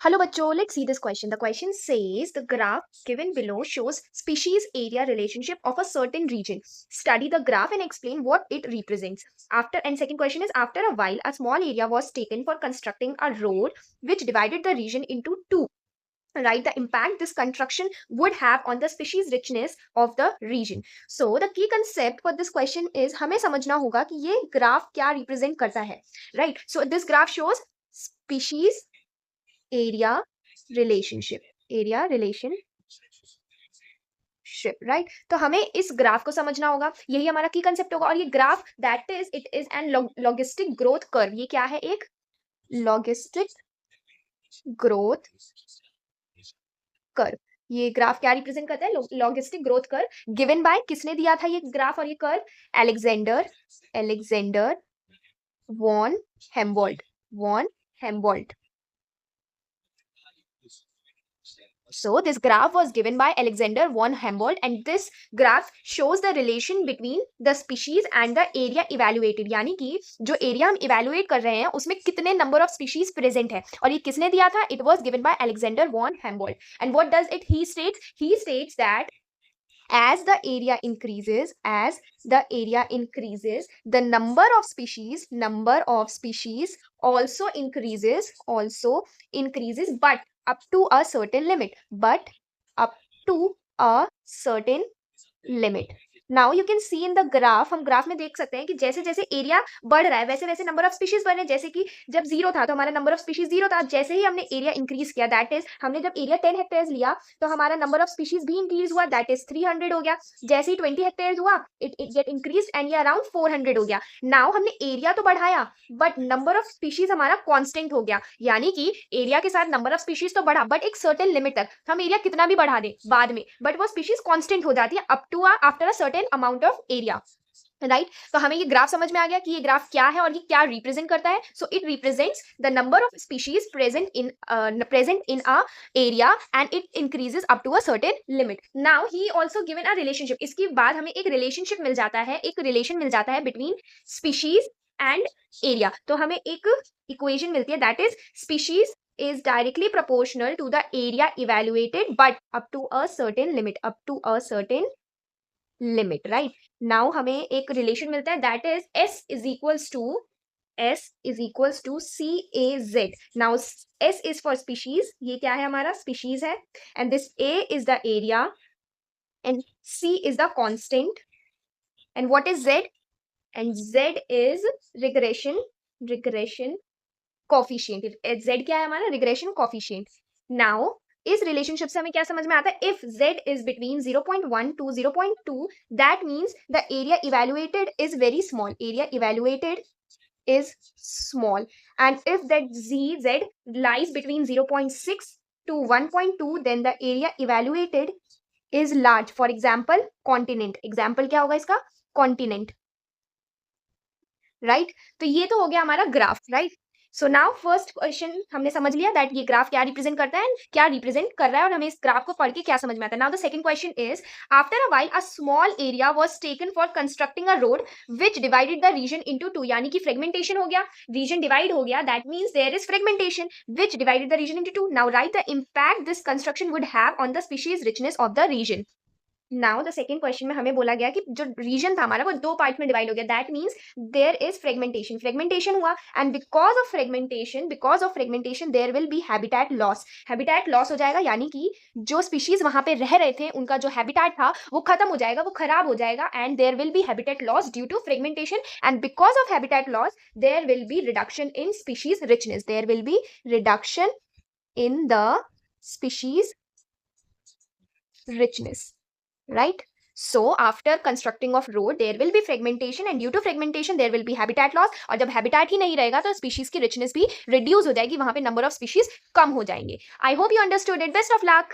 Hello bachcho, let's see this question. The question says the graph given below shows species area relationship of a certain region. Study the graph and explain what it represents. And second question is, after a while a small area was taken for constructing a road which divided the region into two. Right, the impact this construction would have on the species richness of the region. So the key concept for this question is हमें समझना होगा कि ये graph क्या represent करता है. Right, so this graph shows species area relationship, right. तो हमें इस ग्राफ को समझना होगा, यही हमारा की कंसेप्ट होगा. और ये graph that is it is an logistic growth curve. ये क्या है? एक लॉजिस्टिक ग्रोथ कर्व. ये ग्राफ क्या रिप्रेजेंट करता है? Logistic growth curve. Given by, किसने दिया था ये ग्राफ और ये curve? Alexander von Humboldt. So this graph was given by Alexander von Humboldt, and this graph shows the relation between the species and the area evaluated. यानी कि जो area हम इवेलुएट कर रहे हैं उसमें कितने नंबर ऑफ स्पीशीज प्रेजेंट है. और ये किसने दिया था? It was given by Alexander von Humboldt. And what does it? He states that as the area increases, the number of species also increases, but up to a certain limit. Now you can see in the graph, हम graph में देख सकते हैं कि जैसे जैसे area बढ़ रहा है वैसे वैसे नंबर ऑफ स्पीशीज बढ़ रहे हैं. जैसे कि जब जीरो था तो हमारा नंबर ऑफ स्पीशीज जीरो था. जैसे ही हमने एरिया इंक्रीज किया, दैट इज हमने जब एरिया 10 हेक्टेयर्स लिया तो हमारा नंबर ऑफ स्पीशीज भी इंक्रीज हुआ, दैट इज 300 हो गया. जैसे ही 20 हेक्टेयर्स हुआ इट गेट इंक्रीज एंड ये अराउंड 400 हो गया. नाउ हमने एरिया तो बढ़ाया बट नंबर ऑफ स्पीशीज हमारा कांस्टेंट हो गया. यानी कि एरिया के साथ नंबर ऑफ स्पीशीज तो बढ़ा बट एक सर्टेन लिमिट तक. हम एरिया कितना भी बढ़ा दें बाद में बट वो स्पीशीज कांस्टेंट हो जाती है up to after a certain amount of area. Right, तो हमें ये ग्राफ समझ में आ गया कि ये ग्राफ क्या है और ये क्या रिप्रेजेंट करता है. So it represents the number of species present in a area and it increases up to a certain limit. Now he also given a relationship. इसके बाद हमें एक रिलेशनशिप मिल जाता है, एक रिलेशन मिल जाता है बिटवीन स्पीशीज एंड एरिया. तो हमें एक इक्वेशन मिलती है that is species is directly proportional to the area evaluated but up to a certain limit. Right, now हमें एक रिलेशन मिलता है that is S is equals to CAZ. Now S is for species, ये क्या है? हमारा species है. And this A is the area and C is the constant. And what is Z? And Z is regression coefficient. Z क्या है हमारा? regression coefficient. Now इस relationship से हमें क्या समझ में आता है? If z is between 0.1 to 0.2, that means the area evaluated is very small. And if that z lies between 0.6 to 1.2, then the area evaluated is large. For example, continent. Example क्या होगा इसका? कॉन्टिनेंट. राइट, तो ये तो हो गया हमारा graph. Right, so now first question हमने समझ लिया दैट ये ग्राफ क्या रिप्रेजेंट करता है, क्या रिप्रेजेंट कर रहा है और हमें इस ग्राफ को पढ़ के क्या समझ में आता है. Now the second question is, after a while a small area was taken for constructing a road which divided the region into two. यानी कि फ्रेगमेंटेशन हो गया, रीजन डिवाइड हो गया, that means there is fragmentation which divided the region into two. Now right the impact this construction would have on the species richness of the region. Now the second question में हमें बोला गया कि जो reason था हमारा वो दो पार्ट में डिवाइड हो गया, that means there is fragmentation हुआ. And because of fragmentation there will be habitat loss हो जाएगा. यानी कि जो स्पीशीज वहां पे रह रहे थे उनका जो हैबिटेट था वो खत्म हो जाएगा, वो खराब हो जाएगा. And there will be habitat loss due to fragmentation. And because of habitat loss there will be reduction in species richness. Right, so after constructing of road there will be fragmentation and due to fragmentation there will be habitat loss. और जब habitat ही नहीं रहेगा तो species की richness भी reduce हो जाएगी, वहां पे number of species कम हो जाएंगे. I hope you understood it. Best of luck.